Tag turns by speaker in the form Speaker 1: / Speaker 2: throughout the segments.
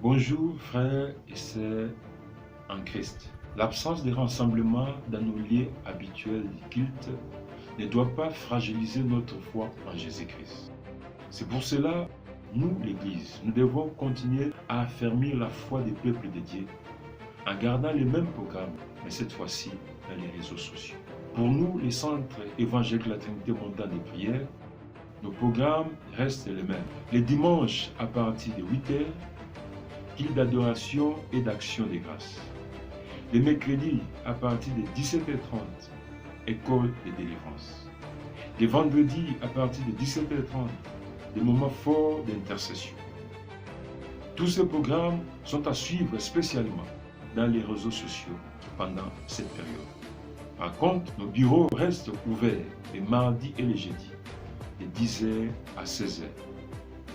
Speaker 1: Bonjour frères et sœurs en Christ. L'absence de rassemblement dans nos lieux habituels de culte ne doit pas fragiliser notre foi en Jésus-Christ. C'est pour cela, nous, l'Église, nous devons continuer à affermir la foi des peuples de Dieu en gardant les mêmes programmes, mais cette fois-ci dans les réseaux sociaux. Pour nous, les centres évangéliques de la Trinité mondiale de prière, nos programmes restent les mêmes. Les dimanches à partir de 8h, culte d'adoration et d'action de grâce. Les mercredis à partir de 17h30, école de délivrance. Les vendredis à partir de 17h30, des moments forts d'intercession. Tous ces programmes sont à suivre spécialement dans les réseaux sociaux pendant cette période. Par contre, nos bureaux restent ouverts les mardis et les jeudis, de 10h à 16h.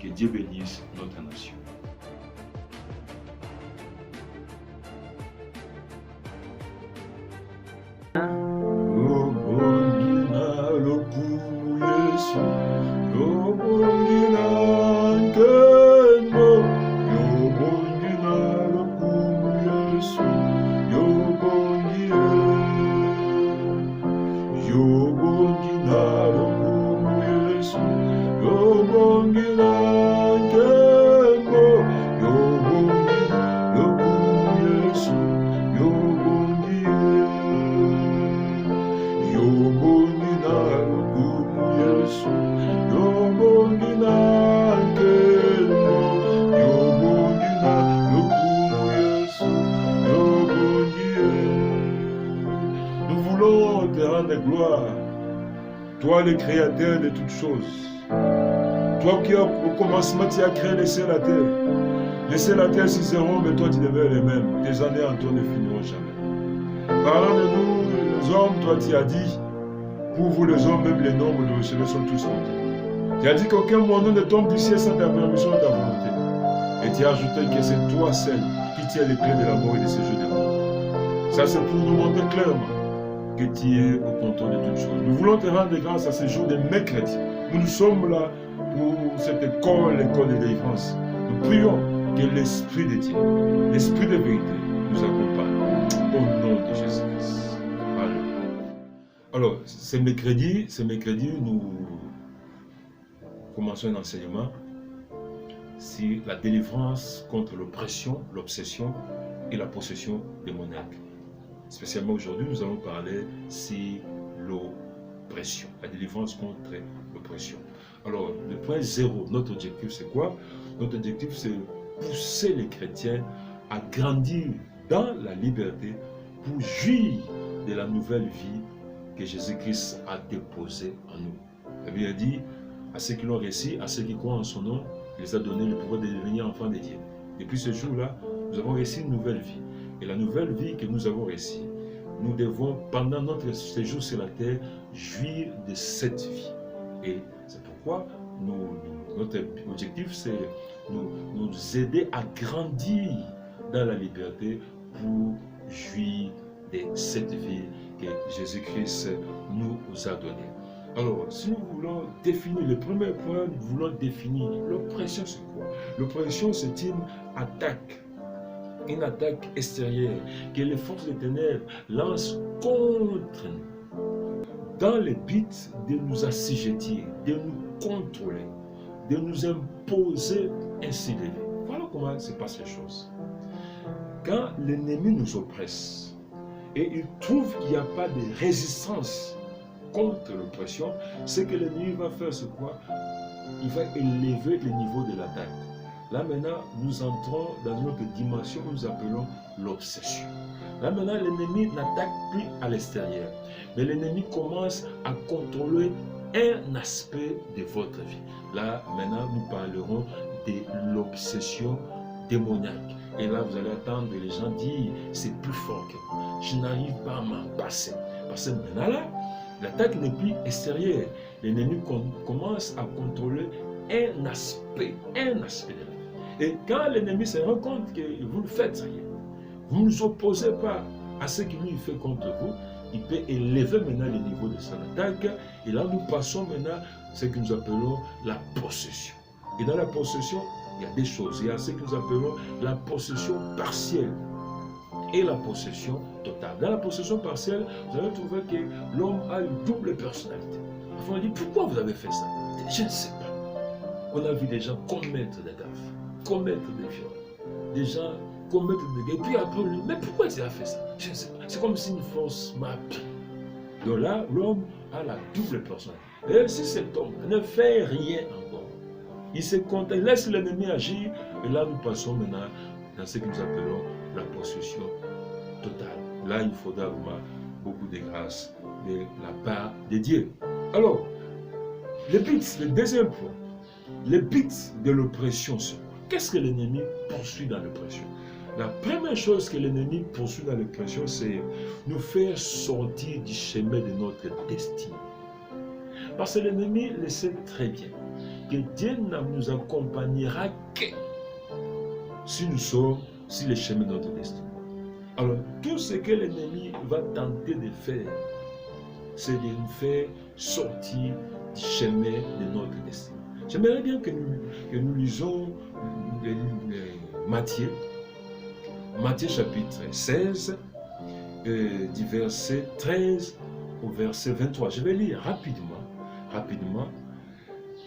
Speaker 1: Que Dieu bénisse notre nation. Gloire, toi le créateur de toutes choses, toi qui au commencement tu as créé les cieux et la terre. Les cieux et la terre cesseront, mais toi tu demeures les mêmes. Tes années en toi ne finiront jamais. Parlant de nous, les hommes, toi tu as dit, pour vous les hommes, même les nombres de vos cheveux sont tous comptés. Tu as dit qu'aucun moineau ne tombe du ciel sans ta permission et ta volonté. Et tu as ajouté que c'est toi seul qui tiens les clés de la mort et de ce jeu de mort. Ça c'est pour nous montrer clairement que tu es au contrôle de toutes choses. Nous voulons te rendre grâce à ce jour de mercredi. Nous sommes là pour cette école de délivrance. Nous prions que l'Esprit de Dieu, l'Esprit de vérité, nous accompagne au nom de Jésus-Christ. Alléluia. Alors, ce mercredi, nous commençons un enseignement sur la délivrance contre l'oppression, l'obsession et la possession démoniaque. Spécialement aujourd'hui, nous allons parler sur l'oppression, la délivrance contre l'oppression. Alors, le point 0, notre objectif, c'est quoi? Notre objectif, c'est pousser les chrétiens à grandir dans la liberté pour jouir de la nouvelle vie que Jésus-Christ a déposée en nous. La Bible dit, à ceux qui l'ont réussi, à ceux qui croient en son nom, il les a donné le pouvoir de devenir enfants de Dieu. Depuis ce jour-là, nous avons réussi une nouvelle vie. Et la nouvelle vie que nous avons réussi, nous devons, pendant notre séjour sur la terre, jouir de cette vie. Et c'est pourquoi notre objectif, c'est nous aider à grandir dans la liberté pour jouir de cette vie que Jésus-Christ nous a donnée. Alors, si nous voulons définir, le premier point, nous voulons définir l'oppression, c'est quoi? L'oppression, c'est une attaque extérieure que les forces des ténèbres lancent contre nous dans le but de nous assujettir, de nous contrôler, de nous imposer ainsi de vie. Voilà comment se passent les choses. Quand l'ennemi nous oppresse et il trouve qu'il n'y a pas de résistance contre l'oppression, ce que l'ennemi va faire, c'est quoi? Il va élever le niveau de l'attaque. Là maintenant, nous entrons dans une autre dimension que nous appelons l'obsession. Là maintenant, l'ennemi n'attaque plus à l'extérieur, mais l'ennemi commence à contrôler un aspect de votre vie. Là maintenant, nous parlerons de l'obsession démoniaque. Et là, vous allez entendre les gens dire, c'est plus fort que moi. Je n'arrive pas à m'en passer. Parce que maintenant là, l'attaque n'est plus extérieure. L'ennemi commence à contrôler un aspect de la vie. Et quand l'ennemi se rend compte que vous ne faites rien, vous ne vous opposez pas à ce qu'il lui fait contre vous, il peut élever maintenant le niveau de son attaque. Et là, nous passons maintenant à ce que nous appelons la possession. Et dans la possession, Il y a des choses. Il y a ce que nous appelons la possession partielle et la possession totale. Dans la possession partielle, vous allez trouver que l'homme a une double personnalité. Enfin, on dit, pourquoi vous avez fait ça? Je ne sais pas. On a vu des gens commettre des gaffes, commettre des viols, des gens commettre des gaffes, et puis après, mais pourquoi il a fait ça? Je ne sais pas. C'est comme si une force m'a appris. Donc là, l'homme a la double personnalité. Et si cet homme ne fait rien encore, il se contente, il laisse l'ennemi agir, et là nous passons maintenant dans ce que nous appelons la possession totale. Là, il faudra vraiment beaucoup de grâce de la part de Dieu. Alors, le deuxième point, le but de l'oppression, c'est quoi? Qu'est-ce que l'ennemi poursuit dans l'oppression? La première chose que l'ennemi poursuit dans l'oppression, c'est nous faire sortir du chemin de notre destinée. Parce que l'ennemi le sait très bien que Dieu ne nous accompagnera que si nous sommes sur le chemin de notre destinée. Alors, tout ce que l'ennemi va tenter de faire, c'est de nous faire sortir du chemin de notre destinée. J'aimerais bien que nous lisons Matthieu chapitre 16, du verset 13 au verset 23. Je vais lire rapidement.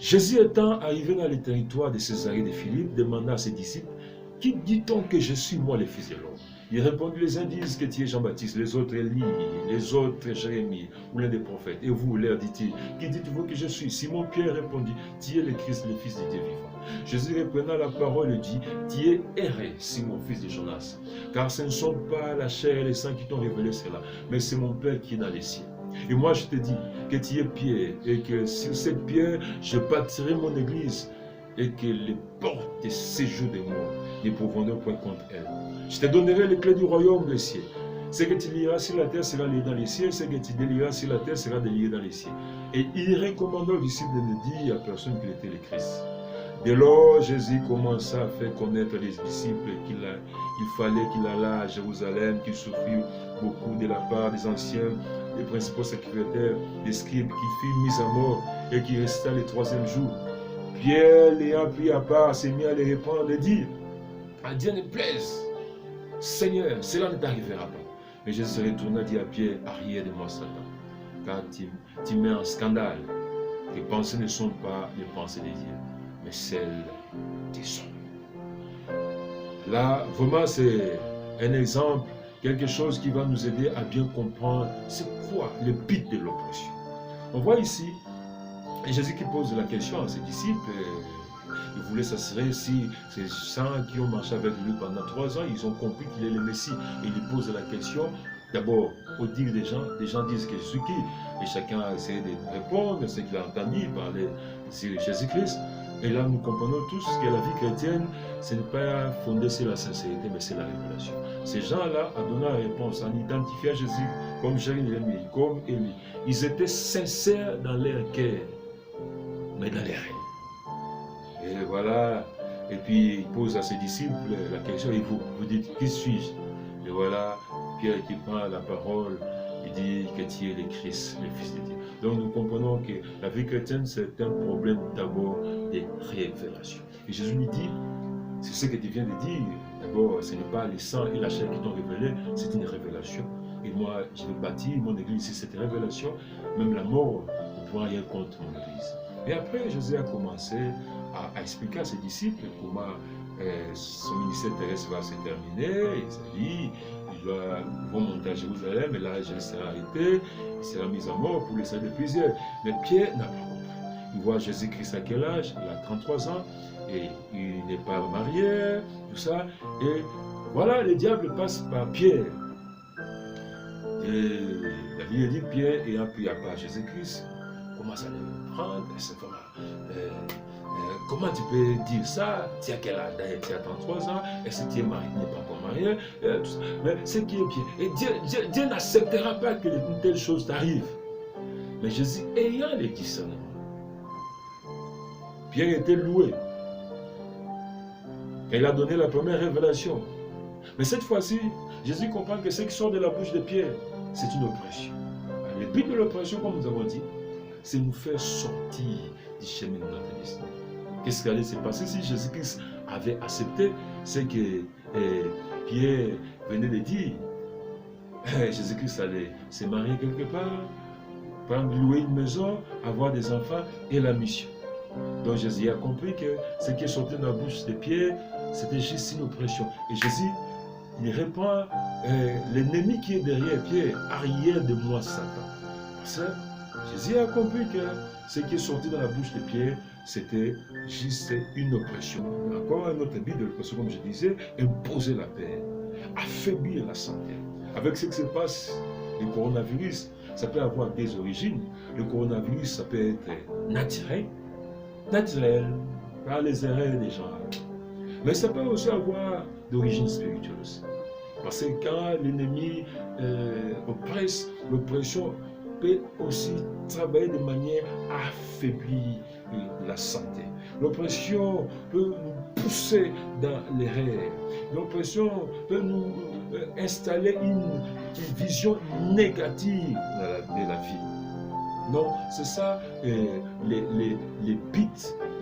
Speaker 1: Jésus étant arrivé dans le territoire de Césarée de Philippe, demanda à ses disciples, « Qui dit-on que je suis, moi, le Fils de l'homme ?» Il répondit, les uns disent que tu es Jean-Baptiste, les autres Élie, les autres Jérémie, ou l'un des prophètes. Et vous, leur dit-il, qui dites-vous que je suis? Simon Pierre répondit, tu es le Christ, le Fils de Dieu vivant. Jésus reprenant la parole dit, tu es erré, Simon, fils de Jonas, car ce ne sont pas la chair et le sang qui t'ont révélé cela, mais c'est mon Père qui est dans les cieux. Et moi je te dis que tu es Pierre, et que sur cette pierre, je bâtirai mon église, et que les portes de séjour des morts ne pourront point contre elle. Je te donnerai les clés du royaume des cieux. Ce que tu lieras sur la terre sera lié dans les cieux, ce que tu délieras sur la terre sera délié dans les cieux. Et il recommanda aux disciples de ne dire à personne qu'il était le Christ. Dès lors, Jésus commença à faire connaître les disciples qu'il fallait qu'il allât à Jérusalem, qu'il souffrit beaucoup de la part des anciens, des principaux secrétaires, des scribes, qui fut mis à mort et qui resta le troisième jour. Pierre, l'ayant pris à part, s'est mis à les répondre et dire, à Dieu ne plaise, Seigneur, cela ne t'arrivera pas. Mais Jésus se retourna et dit à Pierre, arrière de moi, Satan, car tu mets en scandale. Tes pensées ne sont pas les pensées des dieux, mais celles des hommes. Là, vraiment, c'est un exemple, quelque chose qui va nous aider à bien comprendre c'est quoi le but de l'oppression. On voit ici, et Jésus qui pose la question à ses disciples, il voulait s'assurer si ces gens qui ont marché avec lui pendant 3 ans, ils ont compris qu'il est le Messie. Et il pose la question, d'abord, au dire des gens disent que je suis qui? Et chacun a essayé de répondre, ce qu'il a entendu parler sur Jésus-Christ. Et là, nous comprenons tous que la vie chrétienne, ce n'est pas fondé sur la sincérité, mais c'est la révélation. Ces gens-là ont donné la réponse en identifiant Jésus comme Jérémie, comme Élie. Ils étaient sincères dans leur cœur, mais dans les rêves. Et voilà, et puis il pose à ses disciples la question, et vous dites, qui suis-je? Et voilà, Pierre qui prend la parole, il dit que tu es le Christ, le Fils de Dieu. Donc nous comprenons que la vie chrétienne, c'est un problème d'abord de révélation. Et Jésus lui dit, c'est ce que tu viens de dire, d'abord, ce n'est pas le sang et la chair qui t'ont révélé, c'est une révélation. Et moi, je vais bâtir mon église sur cette révélation, même la mort ne pourra rien contre mon église. Et après, Jésus a commencé à expliquer à ses disciples comment son ministère terrestre va se terminer. Il s'est dit, ils vont monter à Jérusalem, et là, Jésus sera arrêté, il sera mis à mort pour le salut de plusieurs. Mais Pierre n'a pas compris. Il voit Jésus-Christ à quel âge? Il a 33 ans, et il n'est pas marié, tout ça. Et voilà, le diable passe par Pierre. Et la Bible dit, Pierre ayant pris à part Jésus-Christ, commence à le prendre, etc. Comment tu peux dire ça? Tu as quel âge? Tu as 33 ans, est-ce que tu es marié? Tu n'es pas encore marié, tout ça. Mais ce qui est bien. Et Dieu n'acceptera pas que une telle chose t'arrive. Mais Jésus, ayant le discernement, Pierre était loué. Il a donné la première révélation. Mais cette fois-ci, Jésus comprend que ce qui sort de la bouche de Pierre, c'est une oppression. Le but de l'oppression, comme nous avons dit, c'est nous faire sortir du chemin de notre destin. Qu'est-ce qui allait se passer si Jésus-Christ avait accepté ce que Pierre venait de dire. Jésus-Christ allait se marier quelque part, prendre, louer une maison, avoir des enfants et la mission. Donc Jésus a compris que ce qui est sorti de la bouche de Pierre, c'était juste une oppression. Et Jésus, il répond, l'ennemi qui est derrière Pierre, arrière de moi Satan. Parce que Jésus a compris que ce qui est sorti dans la bouche de Pierre, c'était juste une oppression. Encore un autre but de l'oppression, comme je disais, imposer la paix, affaiblir la santé. Avec ce qui se passe, le coronavirus, ça peut avoir des origines. Le coronavirus, ça peut être naturel, par les erreurs des gens. Mais ça peut aussi avoir d'origine spirituelle aussi. Parce que quand l'ennemi oppresse, l'oppression peut aussi travailler de manière à affaiblir la santé. L'oppression peut nous pousser dans l'erreur. L'oppression peut nous installer une vision négative de la vie. Non, c'est ça les buts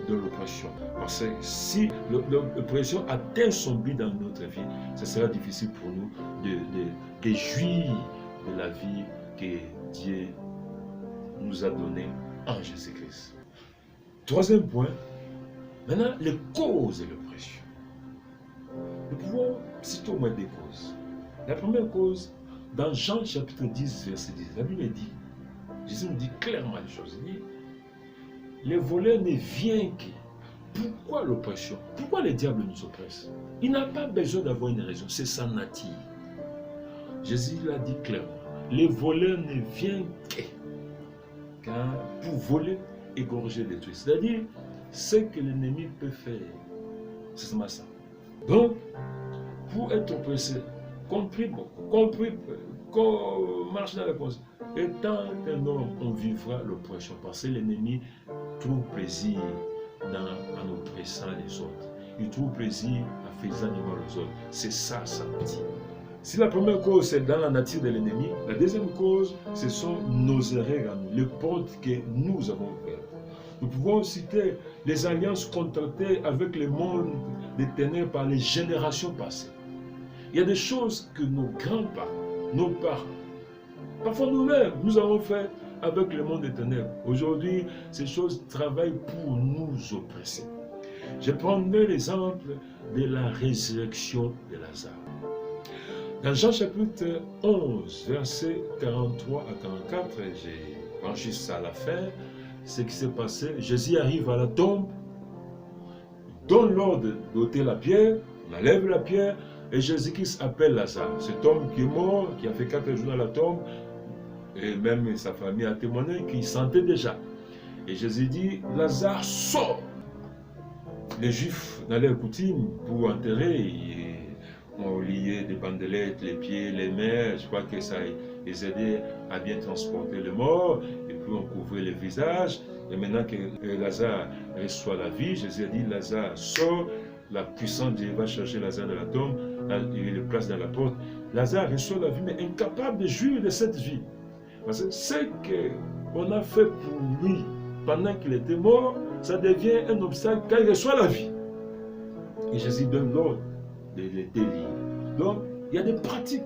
Speaker 1: de l'oppression. Parce que si l'oppression atteint son but dans notre vie, ce sera difficile pour nous de jouir de la vie que Dieu nous a donnée en Jésus-Christ. Troisième point, maintenant les causes de l'oppression. Nous pouvons citer au moins des causes. La première cause, dans Jean chapitre 10, verset 10, la Bible dit, Jésus nous dit clairement les choses. Il dit, les voleurs ne viennent que. Pourquoi l'oppression? Pourquoi le diable nous oppresse? Il n'a pas besoin d'avoir une raison, c'est sa nature. Jésus l'a dit clairement. Les voleurs ne viennent que pour voler, égorger, détruire. C'est-à-dire, ce que l'ennemi peut faire, c'est seulement ça. Donc, pour être oppressé, compris, qu'on marche dans la cause, étant un homme, on vivra l'oppression, parce que l'ennemi trouve plaisir en oppressant les autres. Il trouve plaisir en faisant du mal aux autres. C'est ça, sa nature. Si la première cause, c'est dans la nature de l'ennemi, la deuxième cause, ce sont nos erreurs à nous, les portes que nous avons ouvertes. Nous pouvons citer les alliances contractées avec le monde des ténèbres par les générations passées. Il y a des choses que nos grands-parents, nos parents, parfois nous-mêmes, nous avons fait avec le monde des ténèbres. Aujourd'hui, ces choses travaillent pour nous oppresser. Je prendrai l'exemple de la résurrection de Lazare. Dans Jean chapitre 11, versets 43 à 44, j'ai franchi ça à la fin, ce qui s'est passé, Jésus arrive à la tombe, donne l'ordre d'ôter la pierre, on enlève la pierre, et Jésus-Christ appelle Lazare. Cet homme qui est mort, qui a fait 4 jours dans la tombe, et même sa famille a témoigné qu'il sentait déjà. Et Jésus dit, Lazare sort. Les Juifs, dans leur coutume, pour enterrer, on liait des bandelettes, les pieds, les mains, je crois que ça les aidait à bien transporter le mort, et puis on couvrait le visage. Et maintenant que Lazare reçoit la vie, Jésus a dit, Lazare sort, la puissance de Dieu va chercher Lazare dans la tombe, il le place dans la porte. Lazare reçoit la vie, mais incapable de jouir de cette vie. Parce que ce qu'on a fait pour lui pendant qu'il était mort, ça devient un obstacle quand il reçoit la vie. Et Jésus donne l'ordre de les délire. Donc, il y a des pratiques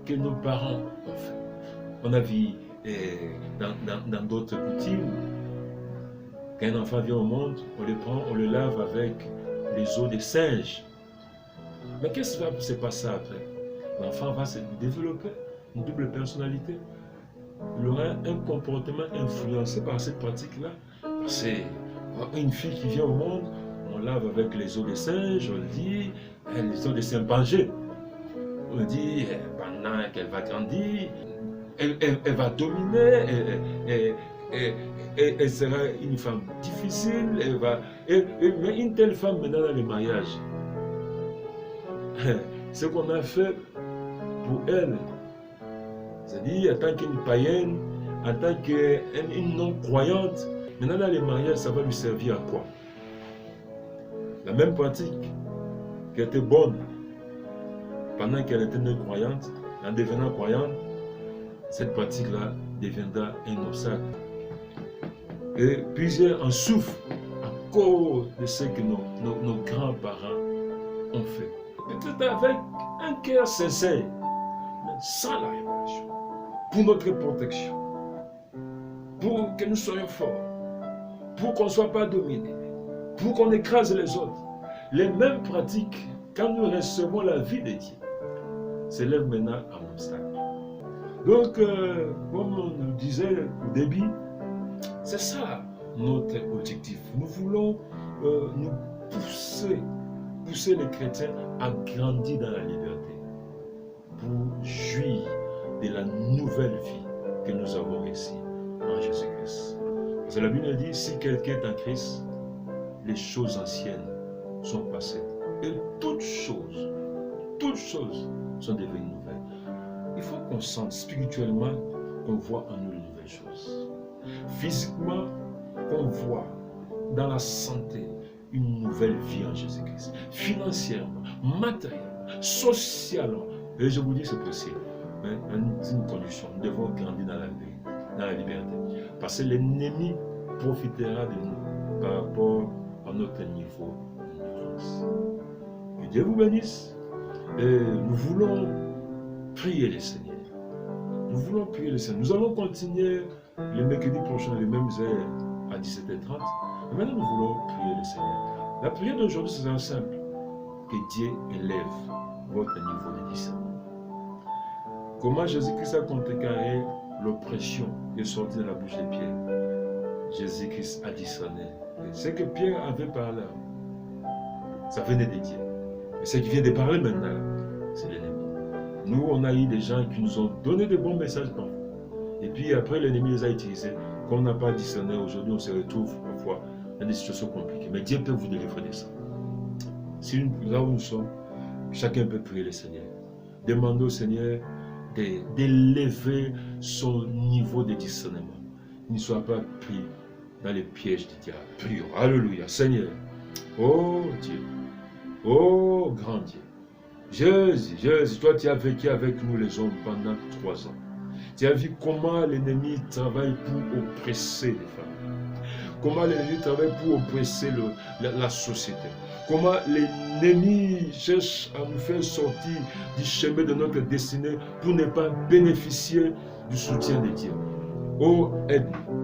Speaker 1: que nos parents ont fait. On a vu dans d'autres coutumes, quand un enfant vient au monde, on le prend, on le lave avec les os des singes. Mais qu'est-ce qui va se passer après? L'enfant va se développer une double personnalité. Il aura un comportement influencé par cette pratique-là. C'est une fille qui vient au monde, on lave avec les os des singes, on dit, les os des chimpanzés. On dit, pendant qu'elle va grandir, elle va dominer, elle sera une femme difficile, mais une telle femme maintenant dans le mariage, ce qu'on a fait pour elle, c'est-à-dire en tant qu'une païenne, en tant qu'une non-croyante, maintenant dans le mariage, ça va lui servir à quoi? La même pratique qui était bonne pendant qu'elle était non-croyante, en devenant croyante, cette pratique-là deviendra un obstacle. Et plusieurs en souffrent à cause de ce que nos grands-parents ont fait. Peut-être avec un cœur sincère, mais sans la révélation. Pour notre protection, pour que nous soyons forts, pour qu'on ne soit pas dominés, pour qu'on écrase les autres. Les mêmes pratiques, quand nous recevons la vie de Dieu, s'élèvent maintenant à mon stade. Donc, comme on nous disait au début, c'est ça notre objectif. Nous voulons nous pousser les chrétiens à grandir dans la liberté pour jouir de la nouvelle vie que nous avons reçue en Jésus-Christ. Parce que la Bible dit, si quelqu'un est en Christ, les choses anciennes sont passées. Et toutes choses sont devenues nouvelles. Il faut qu'on sente spirituellement qu'on voit en nous de nouvelles choses. Physiquement, qu'on voit dans la santé une nouvelle vie en Jésus-Christ. Financièrement, matériellement, socialement. Et je vous dis, c'est possible. Mais à une condition, nous devons grandir dans la liberté. Parce que l'ennemi profitera de nous par rapport à notre niveau d'ignorance. Que Dieu vous bénisse. Et nous voulons prier le Seigneur. Nous voulons prier le Seigneur. Nous allons continuer le mercredi prochain, les mêmes heures, à 17h30. Mais maintenant, nous voulons prier le Seigneur. La prière d'aujourd'hui, c'est simple. Que Dieu élève votre niveau de discernement. Comment Jésus-Christ a contrecarré l'oppression qui est sortie de la bouche de Pierre? Jésus-Christ a discerné. Ce que Pierre avait parlé, ça venait de Dieu. Et ce qui vient de parler maintenant, c'est l'ennemi. Nous, on a eu des gens qui nous ont donné de bons messages parfois. Et puis après, l'ennemi les a utilisés. Comme on n'a pas discerné, aujourd'hui, on se retrouve parfois dans des situations compliquées. Mais Dieu peut vous délivrer de ça. Si là où nous sommes, chacun peut prier le Seigneur. Demandez au Seigneur d'élever son niveau de discernement. Il ne soit pas pris dans les pièges du diable. Prions. Alléluia. Seigneur. Oh Dieu. Oh grand Dieu. Jésus, toi tu as vécu avec nous les hommes pendant 3 ans. Tu as vu comment l'ennemi travaille pour oppresser les femmes. Comment l'ennemi travaille pour oppresser la société. Comment l'ennemi cherche à nous faire sortir du chemin de notre destinée pour ne pas bénéficier du soutien de Dieu. Oh, aide-nous.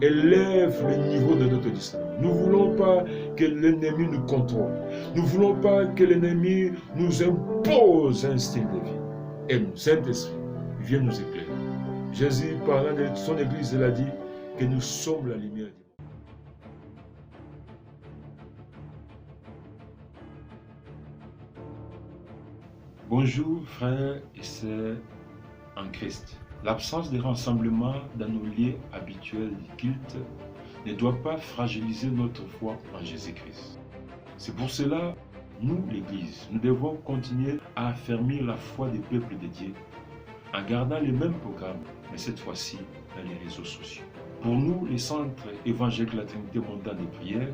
Speaker 1: Élève le niveau de notre discernement. Nous ne voulons pas que l'ennemi nous contrôle. Nous ne voulons pas que l'ennemi nous impose un style de vie. Aide-nous, Saint-Esprit, viens nous éclairer. Jésus, parlant de son Église, il a dit que nous sommes la lumière du monde. Bonjour frères et sœurs en Christ. L'absence de rassemblement dans nos lieux habituels de culte ne doit pas fragiliser notre foi en Jésus-Christ. C'est pour cela, nous, l'Église, nous devons continuer à affermir la foi des peuples de Dieu en gardant les mêmes programmes, mais cette fois-ci dans les réseaux sociaux. Pour nous, les centres évangéliques de la Trinité Montagne de Prière,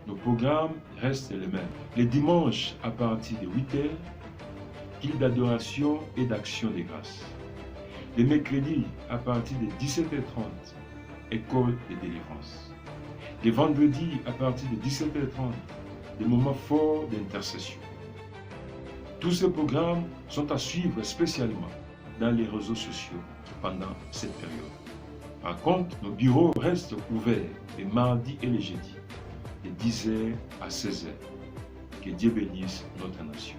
Speaker 1: nos programmes restent les mêmes. Les dimanches à partir de 8h, culte d'adoration et d'action de grâce. Les mercredis à partir de 17h30, école de délivrance. Les vendredis à partir de 17h30, des moments forts d'intercession. Tous ces programmes sont à suivre spécialement dans les réseaux sociaux pendant cette période. Par contre, nos bureaux restent ouverts les mardis et les jeudis, de 10h à 16h. Que Dieu bénisse notre nation.